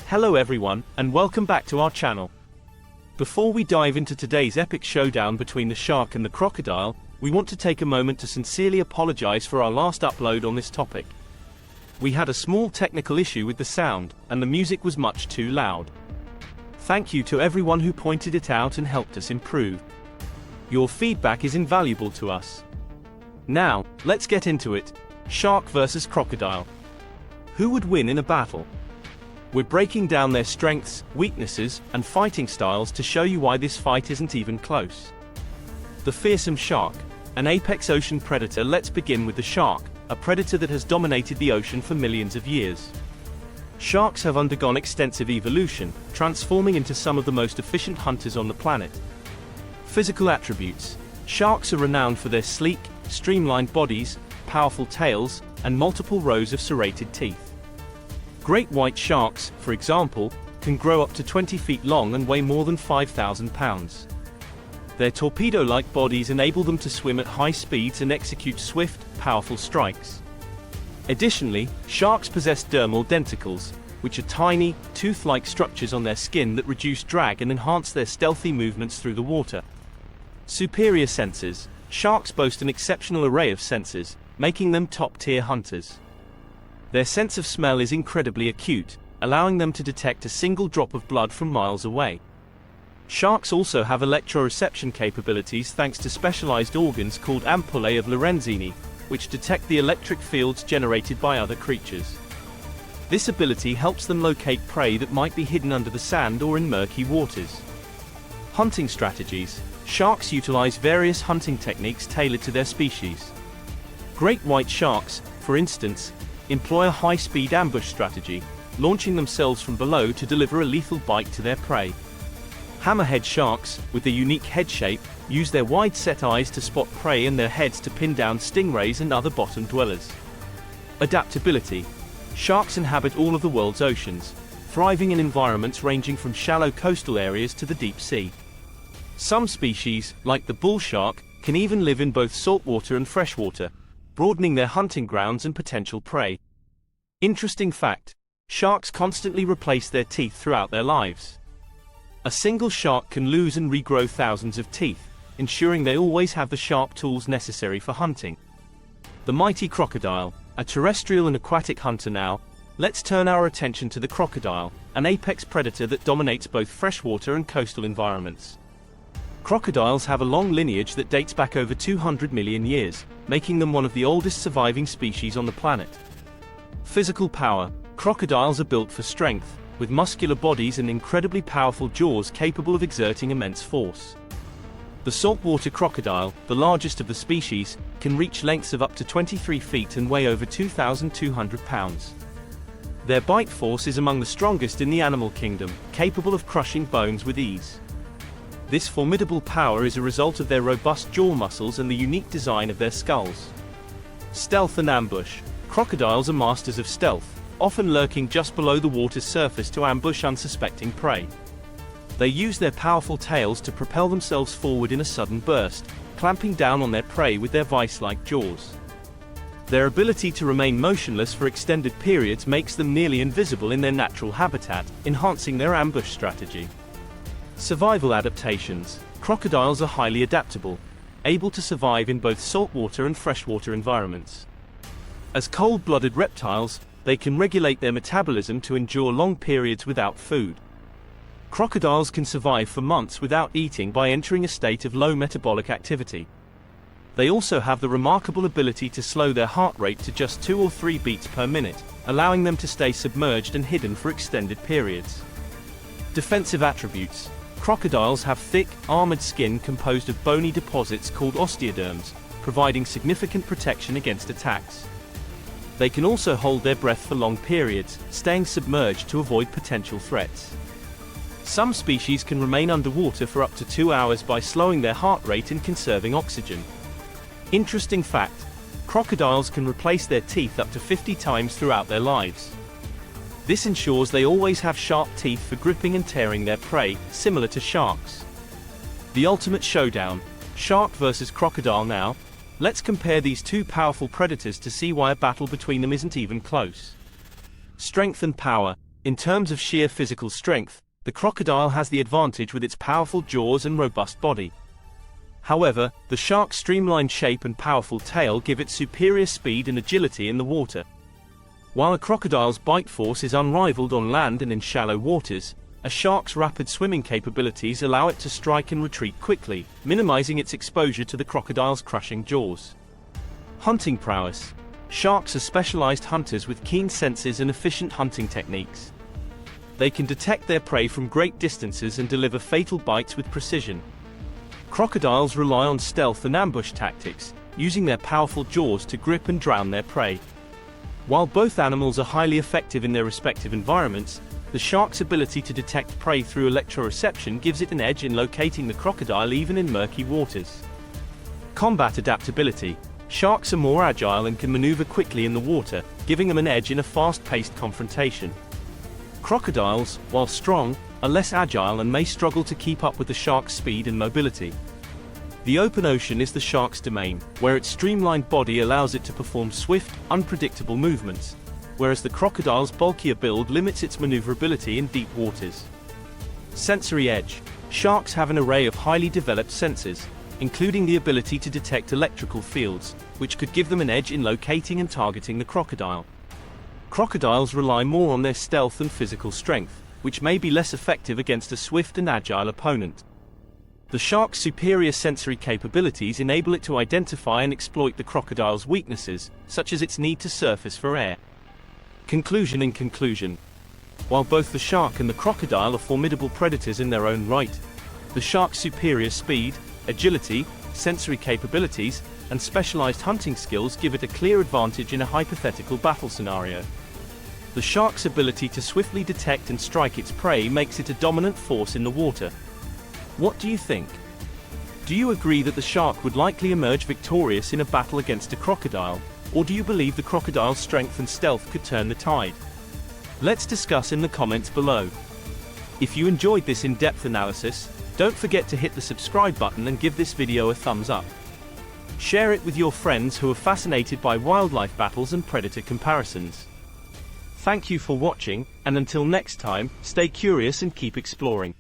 Hello everyone, and welcome back to our channel. Before we dive into today's epic showdown between the shark and the crocodile, we want to take a moment to sincerely apologize for our last upload on this topic. We had a small technical issue with the sound, and the music was much too loud. Thank you to everyone who pointed it out and helped us improve. Your feedback is invaluable to us. Now, let's get into it. Shark versus crocodile. Who would win in a battle? We're breaking down their strengths, weaknesses, and fighting styles to show you why this fight isn't even close. The fearsome shark, an apex ocean predator. Let's begin with the shark, a predator that has dominated the ocean for millions of years. Sharks have undergone extensive evolution, transforming into some of the most efficient hunters on the planet. Physical attributes. Sharks are renowned for their sleek, streamlined bodies, powerful tails, and multiple rows of serrated teeth. Great white sharks, for example, can grow up to 20 feet long and weigh more than 5,000 pounds. Their torpedo-like bodies enable them to swim at high speeds and execute swift, powerful strikes. Additionally, sharks possess dermal denticles, which are tiny, tooth-like structures on their skin that reduce drag and enhance their stealthy movements through the water. Superior senses. Sharks boast an exceptional array of senses, making them top-tier hunters. Their sense of smell is incredibly acute, allowing them to detect a single drop of blood from miles away. Sharks also have electroreception capabilities thanks to specialized organs called ampullae of Lorenzini, which detect the electric fields generated by other creatures. This ability helps them locate prey that might be hidden under the sand or in murky waters. Hunting strategies. Sharks utilize various hunting techniques tailored to their species. Great white sharks, for instance, employ a high-speed ambush strategy, launching themselves from below to deliver a lethal bite to their prey. Hammerhead sharks, with their unique head shape, use their wide-set eyes to spot prey and their heads to pin down stingrays and other bottom dwellers. Adaptability. Sharks inhabit all of the world's oceans, thriving in environments ranging from shallow coastal areas to the deep sea. Some species, like the bull shark, can even live in both saltwater and freshwater, broadening their hunting grounds and potential prey. Interesting fact: sharks constantly replace their teeth throughout their lives. A single shark can lose and regrow thousands of teeth, ensuring they always have the sharp tools necessary for hunting. The mighty crocodile, a terrestrial and aquatic hunter. Now, let's turn our attention to the crocodile, an apex predator that dominates both freshwater and coastal environments. Crocodiles have a long lineage that dates back over 200 million years, making them one of the oldest surviving species on the planet. Physical power. Crocodiles are built for strength, with muscular bodies and incredibly powerful jaws capable of exerting immense force. The saltwater crocodile, the largest of the species, can reach lengths of up to 23 feet and weigh over 2,200 pounds. Their bite force is among the strongest in the animal kingdom, capable of crushing bones with ease. This formidable power is a result of their robust jaw muscles and the unique design of their skulls. Stealth and ambush. Crocodiles are masters of stealth, often lurking just below the water's surface to ambush unsuspecting prey. They use their powerful tails to propel themselves forward in a sudden burst, clamping down on their prey with their vice-like jaws. Their ability to remain motionless for extended periods makes them nearly invisible in their natural habitat, enhancing their ambush strategy. Survival adaptations. Crocodiles are highly adaptable, able to survive in both saltwater and freshwater environments. As cold-blooded reptiles, they can regulate their metabolism to endure long periods without food. Crocodiles can survive for months without eating by entering a state of low metabolic activity. They also have the remarkable ability to slow their heart rate to just 2 or 3 beats per minute, allowing them to stay submerged and hidden for extended periods. Defensive attributes. Crocodiles have thick, armored skin composed of bony deposits called osteoderms, providing significant protection against attacks. They can also hold their breath for long periods, staying submerged to avoid potential threats. Some species can remain underwater for up to 2 hours by slowing their heart rate and conserving oxygen. Interesting fact: crocodiles can replace their teeth up to 50 times throughout their lives. This ensures they always have sharp teeth for gripping and tearing their prey, similar to sharks. The ultimate showdown. Shark versus crocodile. Now, let's compare these two powerful predators to see why a battle between them isn't even close. Strength and power. In terms of sheer physical strength, the crocodile has the advantage with its powerful jaws and robust body. However, the shark's streamlined shape and powerful tail give it superior speed and agility in the water. While a crocodile's bite force is unrivaled on land and in shallow waters, a shark's rapid swimming capabilities allow it to strike and retreat quickly, minimizing its exposure to the crocodile's crushing jaws. Hunting prowess. Sharks are specialized hunters with keen senses and efficient hunting techniques. They can detect their prey from great distances and deliver fatal bites with precision. Crocodiles rely on stealth and ambush tactics, using their powerful jaws to grip and drown their prey. While both animals are highly effective in their respective environments, the shark's ability to detect prey through electroreception gives it an edge in locating the crocodile even in murky waters. Combat adaptability. Sharks are more agile and can maneuver quickly in the water, giving them an edge in a fast-paced confrontation. Crocodiles, while strong, are less agile and may struggle to keep up with the shark's speed and mobility. The open ocean is the shark's domain, where its streamlined body allows it to perform swift, unpredictable movements, whereas the crocodile's bulkier build limits its maneuverability in deep waters. Sensory edge. Sharks have an array of highly developed senses, including the ability to detect electrical fields, which could give them an edge in locating and targeting the crocodile. Crocodiles rely more on their stealth and physical strength, which may be less effective against a swift and agile opponent. The shark's superior sensory capabilities enable it to identify and exploit the crocodile's weaknesses, such as its need to surface for air. Conclusion. In conclusion, while both the shark and the crocodile are formidable predators in their own right, the shark's superior speed, agility, sensory capabilities, and specialized hunting skills give it a clear advantage in a hypothetical battle scenario. The shark's ability to swiftly detect and strike its prey makes it a dominant force in the water. What do you think? Do you agree that the shark would likely emerge victorious in a battle against a crocodile, or do you believe the crocodile's strength and stealth could turn the tide? Let's discuss in the comments below. If you enjoyed this in-depth analysis, don't forget to hit the subscribe button and give this video a thumbs up. Share it with your friends who are fascinated by wildlife battles and predator comparisons. Thank you for watching, and until next time, stay curious and keep exploring.